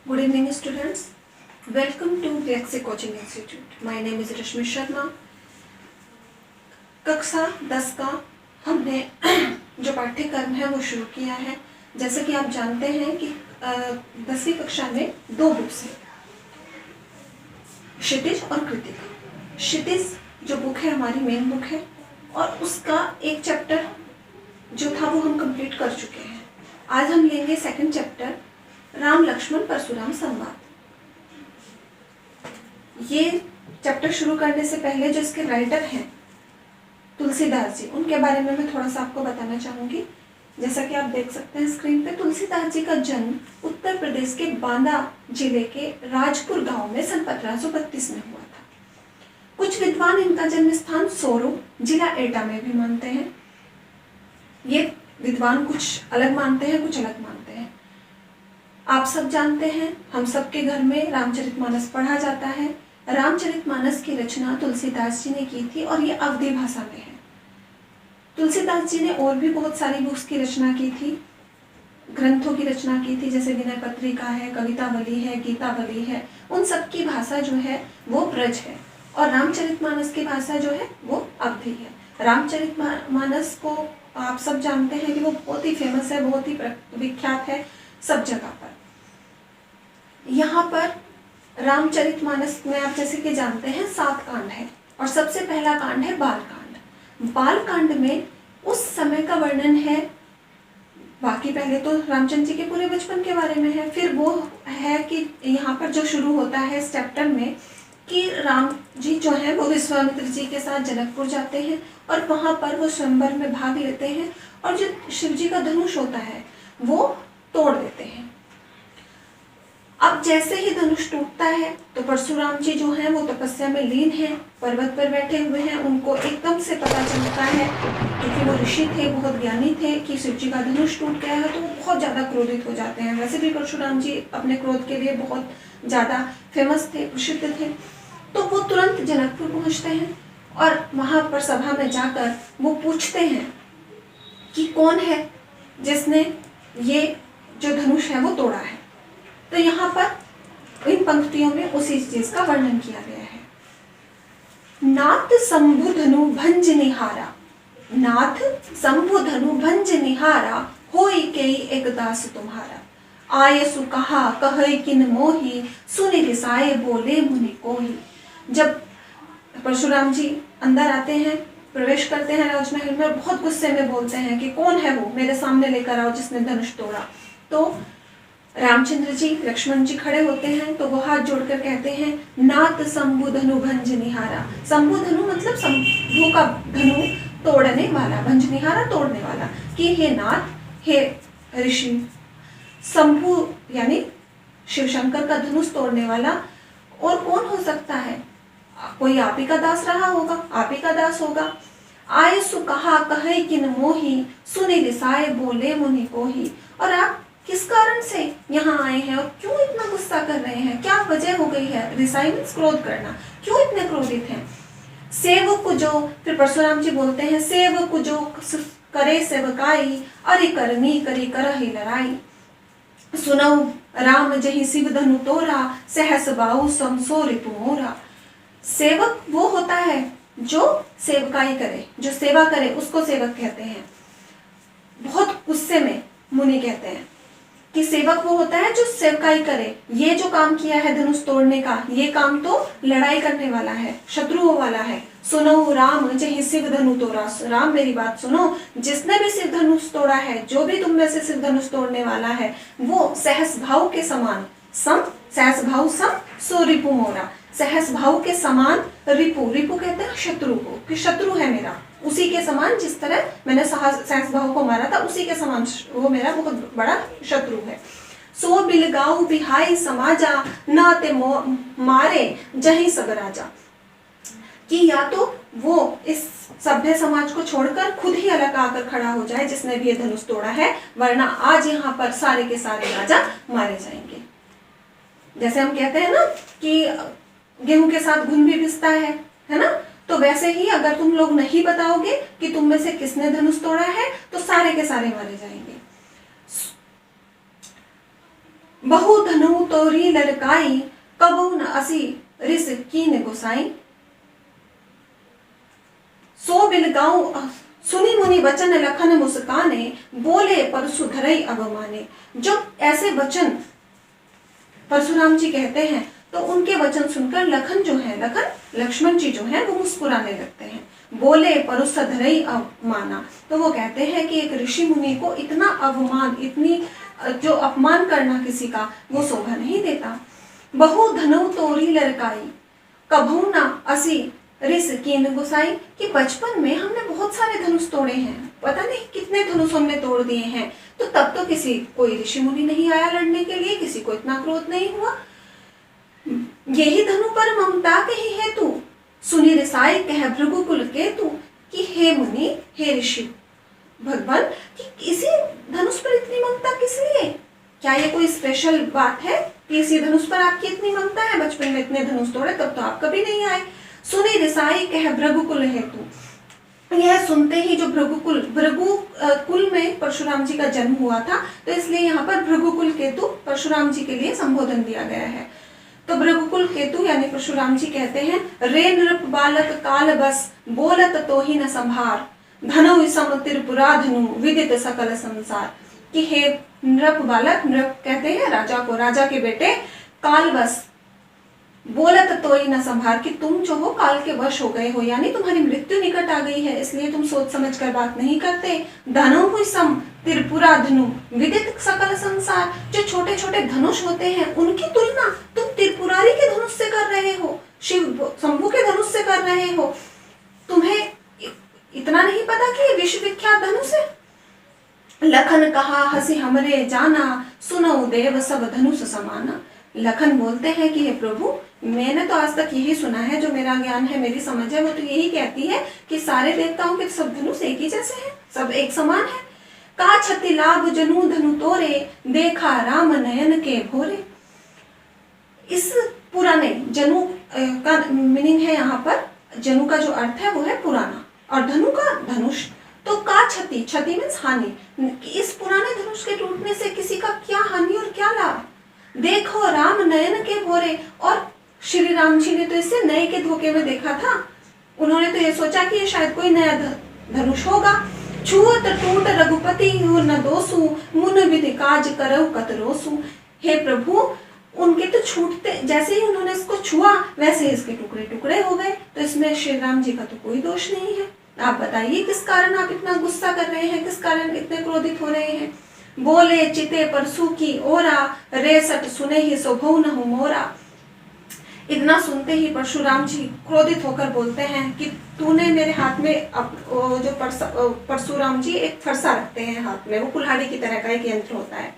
Good evening students. Welcome to Lexi Coaching Institute. My name is रश्मि शर्मा. कक्षा 10 का हमने जो पाठ्यक्रम है वो शुरू किया है. जैसे कि आप जानते हैं कि 10वीं कक्षा में दो बुक्स हैं, क्षितिज और कृतिका. क्षितिज जो बुक है हमारी मेन बुक है और उसका एक चैप्टर जो था वो हम कंप्लीट कर चुके हैं. आज हम लेंगे सेकंड चैप्टर, राम लक्ष्मण परशुराम संवाद. ये चैप्टर शुरू करने से पहले जो इसके राइटर हैं तुलसीदास जी, उनके बारे में मैं थोड़ा सा आपको बताना चाहूँगी. जैसा कि आप देख सकते हैं स्क्रीन पे, तुलसीदास जी का जन्म उत्तर प्रदेश के बांदा जिले के राजपुर गांव में सन 1532 में हुआ था. कुछ विद्वान इनका जन्म स्थान सोरो जिला एटा में भी मानते हैं. ये विद्वान कुछ अलग मानते हैं, कुछ अलग मानते हैं. आप सब जानते हैं, हम सबके घर में रामचरितमानस पढ़ा जाता है. रामचरितमानस की रचना तुलसीदास जी ने की थी और ये अवधी भाषा में है. तुलसीदास जी ने और भी बहुत सारी बुक्स की रचना की थी, ग्रंथों की रचना की थी, जैसे विनय पत्रिका है, कवितावली है, गीतावली है. उन सब की भाषा जो है वो ब्रज है और रामचरितमानस की भाषा जो है वो अवधी है. रामचरितमानस को आप सब जानते हैं कि वो बहुत ही फेमस है, बहुत ही विख्यात है सब जगह पर. यहाँ पर रामचरितमानस में आप जैसे कि जानते हैं 7 कांड है और सबसे पहला कांड है बालकांड. बालकांड में उस समय का वर्णन है. बाकी पहले तो रामचंद्र जी के पूरे बचपन के बारे में है. फिर वो है कि यहाँ पर जो शुरू होता है इस चैप्टर में कि राम जी जो है वो विश्वामित्र जी के साथ जनकपुर जाते हैं और वहाँ पर वो स्वयंवर में भाग लेते हैं और जो शिव जी का धनुष होता है वो तोड़ देते हैं. अब जैसे ही धनुष टूटता है तो परशुराम जी जो हैं वो तपस्या में लीन हैं, पर्वत पर बैठे हुए हैं. उनको एकदम से पता चलता है, क्योंकि वो ऋषि थे, बहुत ज्ञानी थे, कि शिव जी का धनुष टूट गया है. तो वो बहुत ज़्यादा क्रोधित हो जाते हैं. वैसे भी परशुराम जी अपने क्रोध के लिए बहुत ज़्यादा फेमस थे, प्रसिद्ध थे. तो वो तुरंत जनकपुर पहुँचते हैं और वहाँ पर सभा में जाकर वो पूछते हैं कि कौन है जिसने ये जो धनुष है वो तोड़ा है. तो यहाँ पर इन पंक्तियों में उसी चीज का वर्णन किया गया है. नाथ शंभु धनु भंज निहारा, नाथ शंभु धनु भंज निहारा, होई के एक दास तुम्हारा. आयसु कहा कहे किन मोही, सुनि रिसाए बोले मुनि कोही. जब परशुराम जी अंदर आते हैं, प्रवेश करते हैं राजमहल में, बहुत गुस्से में बोलते हैं कि कौन है वो, मेरे सामने लेकर आओ जिसने धनुष तोड़ा. तो रामचंद्र जी, लक्ष्मण जी खड़े होते हैं तो वो हाथ जोड़कर कहते हैं, नाथ शंभु धनु भंज निहारा. शंभु धनु मतलब शंभु का धनु तोड़ने वाला, भंज निहारा तोड़ने वाला. कि हे नाथ, हे ऋषि, शंभु यानी शिव शंकर का धनुष तोड़ने वाला और कौन हो सकता है? कोई आप ही का दास रहा होगा, आप ही का दास होगा. आय सु कहा कहे किन मोही, सुनि रिसाए बोले मुनि कोही. और आप किस कारण से यहाँ आए हैं और क्यों इतना गुस्सा कर रहे हैं? क्या वजह हो गई है? रिसाई मीन्स क्रोध करना. क्यों इतने क्रोधित हैं? सेवक जो, फिर परशुराम जी बोलते हैं, सेवक जो करे सेवकाई, अरे करनी करी करहि लड़ाई. सुनऊ राम जहि शिव धनु तोरा, सहस बाहु समसो रिपु मोरा. सेवक वो होता है जो सेवकाई करे, जो सेवा करे, उसको सेवक कहते हैं. बहुत गुस्से में मुनि कहते हैं कि सेवक वो होता है जो सेवकाई करे. ये जो काम किया है धनुष तोड़ने का, ये काम तो लड़ाई करने वाला है, शत्रुओं वाला है. सुनो राम जहि शिव धनु तोड़ा. राम मेरी बात सुनो, जिसने भी शिव धनुष तोड़ा है, जो भी तुम में से शिव धनुष तोड़ने वाला है, वो सहस भाव के समान, सम सहस भाव सम सो रिपु मोरा. सहस भाव के समान रिपु, रिपु कहते हैं शत्रु को, कि शत्रु है मेरा, उसी के समान. जिस तरह मैंने सहस भाव को मारा था, उसी के समान वो मेरा बहुत बड़ा शत्रु है. सो बिलगाऊ बिहाई समाजा, नाते मारे जही सब राजा. कि या तो वो इस सभ्य समाज को छोड़कर खुद ही अलग आकर खड़ा हो जाए जिसने भी ये धनुष तोड़ा है, वरना आज यहाँ पर सारे के सारे राजा मारे जाएंगे. जैसे हम कहते हैं ना कि गेहूं के साथ घुन भी पिसता है ना. तो वैसे ही अगर तुम लोग नहीं बताओगे कि तुम में से किसने धनुष तोड़ा है, तो सारे के सारे मारे जाएंगे. बहु धनु तोरी लड़काई, कबू न असी रिस कीन गुसाई। सो बिल गाँव सुनी मुनि वचन लखन मुस्काने, बोले परशु धरई अवमाने। जब ऐसे वचन परशुराम जी कहते हैं तो उनके वचन सुनकर लखन जो है, लक्ष्मण जी जो है वो मुस्कुराने लगते हैं। बोले परशु धरई अवमाना, तो वो कहते हैं कि एक ऋषि मुनि को इतना अवमान, इतनी जो अपमान करना किसी का, वो शोभा नहीं देता। बहु धनु तोरी लड़काई, कभू ना असी रिस कीन गुसाई, कि बचपन में हमने बहुत सारे धनुष तोड़े हैं, पता नहीं कितने धनुष हमने तोड़ दिए हैं, तो तब तो किसी कोई ऋषि मुनि नहीं आया लड़ने के लिए, किसी को इतना क्रोध नहीं हुआ। यही धनु पर ममता के ही हेतु, सुनी रिसाई कह भृगुकुल केतु, कि हे मुनि, हे ऋषि भगवान, कि इसी धनुष पर इतनी ममता किस लिए? क्या ये कोई स्पेशल बात है कि इसी धनुष पर आपकी इतनी ममता है? बचपन में इतने धनुष तोड़े, तब तो आप कभी नहीं आए। सुनी रिसाई कह भृगुकुल हेतु, यह सुनते ही जो भृगुकुल में परशुराम जी का जन्म हुआ था, तो इसलिए यहाँ पर भृगुकुल केतु परशुराम जी के लिए संबोधन दिया गया है। तो भृगुकुल केतु यानी परशुराम जी कहते हैं, रे नृप बालक काल बस, बोलत तो ही न संभार, धनु सम त्रिपुरा धनु, विदित सकल संसार। कि हे नृप बालक, नृप कहते हैं राजा को, राजा के बेटे, काल बस, बोलत तो ही न संभार, कि तुम जो हो काल के वश हो गए हो, यानी तुम्हारी मृत्यु निकट आ गई है, इसलिए तुम सोच समझ कर बात नहीं करते। धनु हुई सम त्रिपुरा धनु, विदित सकल संसार, जो छोटे छोटे धनुष होते हैं उनकी तुलना तुम त्रिपुरारी के धनुष से कर रहे हो, शिव शंभु के धनुष से कर रहे हो। तुम्हें इतना नहीं पता कि ये विश्व विख्यात धनुष है? लखन कहा हंसी हमरे जाना, सुनो देव सब धनुष समाना। लखन बोलते हैं कि हे प्रभु, मैंने तो आज तक यही सुना है, जो मेरा ज्ञान है, मेरी समझ है, वो तो यही कहती है कि सारे देवताओं के सब धनुष एक ही जैसे हैं, सब एक समान है। का छति लाभ जनु धनु तोरे, देखा राम नयन के भोरे। इस पुराने जनु का मीनिंग है यहाँ पर, जनु का जो अर्थ है वो है पुराना, और धनु का धनुष। तो का छति, छति मीन्स हानि, इस पुराने धनुष के टूटने से किसी का क्या हानि और क्या लाभ। देखो राम नयन के भोरे, और श्री राम जी ने तो इसे नए के धोखे में देखा था, उन्होंने तो ये सोचा कि ये शायद कोई नया धनुष होगा। छुअत टूट रघुपति न दोसु, मुन विधि काज करऊ कतरोसु। हे प्रभु, उनके तो छूटते, जैसे ही उन्होंने इसको छुआ वैसे इसके टुकड़े टुकड़े हो गए, तो इसमें श्री राम जी का तो कोई दोष नहीं है। आप बताइए किस कारण आप इतना गुस्सा कर रहे हैं, किस कारण इतने क्रोधित हो रहे हैं। बोले चिते परसु की ओरा, रे सट सुने ही सोभौ न हो मोरा। इतना सुनते ही परशुराम जी क्रोधित होकर बोलते हैं कि तूने मेरे हाथ में, जो परशुराम जी एक फरसा रखते हैं हाथ में, वो कुल्हाड़ी की तरह का एक यंत्र होता है,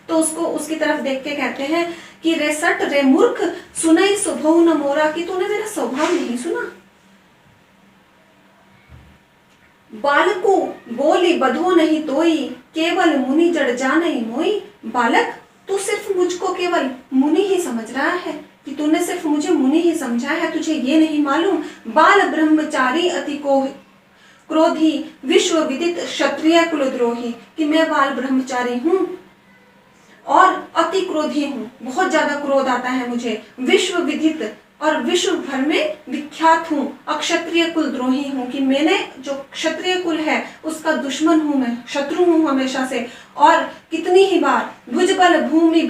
तो उसको उसकी तरफ देख के कहते हैं कि रे सट रे मूर्ख, सुनई सोभौ न मोरा, कि तूने मेरा स्वभाव नहीं सुना। बालको बोली बधो नहीं तोई, केवल मुनि जड़ जानई मोई। बालक, तू सिर्फ मुझको केवल मुनि ही समझ रहा है, कि तूने सिर्फ मुझे मुनि ही समझा है, तुझे ये नहीं मालूम बाल ब्रह्मचारी अति को क्रोधी, विश्व विदित क्षत्रिय कुलद्रोही, कि मैं बाल ब्रह्मचारी हूँ और अति क्रोधी हूँ, बहुत ज्यादा क्रोध आता है मुझे, विश्व विदित और विश्व भर में विख्यात हूँ, अक्षत्रिय कुल द्रोही हूँ, कि मैंने जो क्षत्रिय कुल है उसका दुश्मन हूँ, मैं शत्रु हूँ हमेशा से। और कितनी ही बार भुजबल भूमि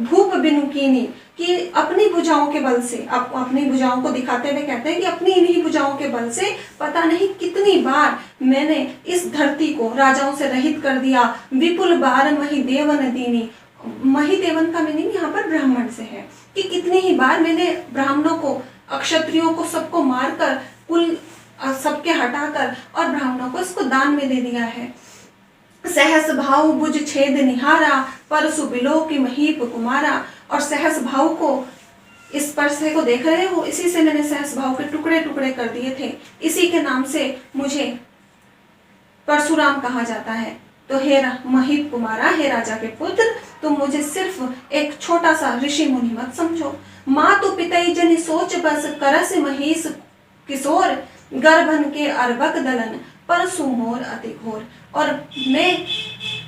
भूप बिनु कीनी, कि अपनी भुजाओं के बल से, अपनी भुजाओं को दिखाते हुए कहते हैं कि अपनी इन्हीं भुजाओं के बल से पता नहीं कितनी बार मैंने इस धरती को राजाओं से रहित कर दिया। विपुल बार मही देवन दीनी, मही देवन का मीनिंग यहाँ पर ब्राह्मण से है, कि कितनी ही बार मैंने ब्राह्मणों को, अक्षत्रियों को सबको मारकर, कुल सबके हटाकर, और ब्राह्मणों को इसको दान में दे दिया है। सहस भाव बुझ छेद निहारा, परसु बिलो की महीप कुमारा। और सहस भाव को, इस परसे को देख रहे हो, इसी से मैंने सहस भाव के टुकड़े टुकड़े कर दिए थे, इसी के नाम से मुझे परशुराम कहा जाता है। तो हे महीप कुमारा, हे राजा के पुत्र, तुम मुझे सिर्फ एक छोटा सा ऋषि मुनि मत समझो। मातु पितई जनि सोच बस, करस महीस किशोर, गर्भन के अर्बक दलन, परसु मोर अति घोर। और मैं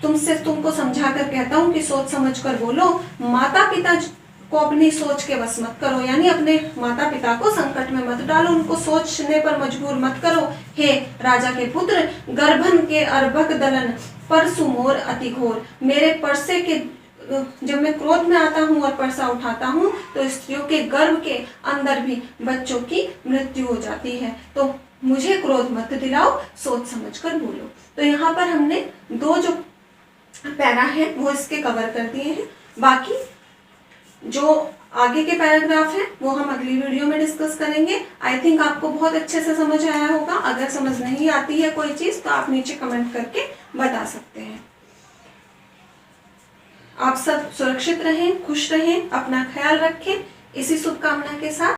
तुमको समझा कर कहता हूँ कि सोच समझ कर बोलो। माता पिता को अपनी सोच के वश मत करो, यानी अपने माता पिता को संकट में मत डालो, उनको सोचने पर मजबूर मत करो। हे राजा के पुत्र, गर्भन के अर्भक दलन, परसु मोर अति घोर। मेरे परसे के, जब मैं क्रोध में आता हूँ और परसा उठाता हूँ तो स्त्रियों के गर्भ के अंदर भी बच्चों की मृत्यु हो जाती है। तो मुझे क्रोध मत दिलाओ, सोच समझकर बोलो। तो यहाँ पर हमने 2 जो पैरा है वो इसके कवर कर दिए हैं। बाकी जो आगे के पैराग्राफ हैं वो हम अगली वीडियो में डिस्कस करेंगे। आई थिंक आपको बहुत अच्छे से समझ आया होगा। अगर समझ नहीं आती है कोई चीज़ तो आप नीचे कमेंट करके बता सकते हैं। आप सब सुरक्षित रहें, खुश रहें, अपना ख्याल रखें। इसी शुभकामना के साथ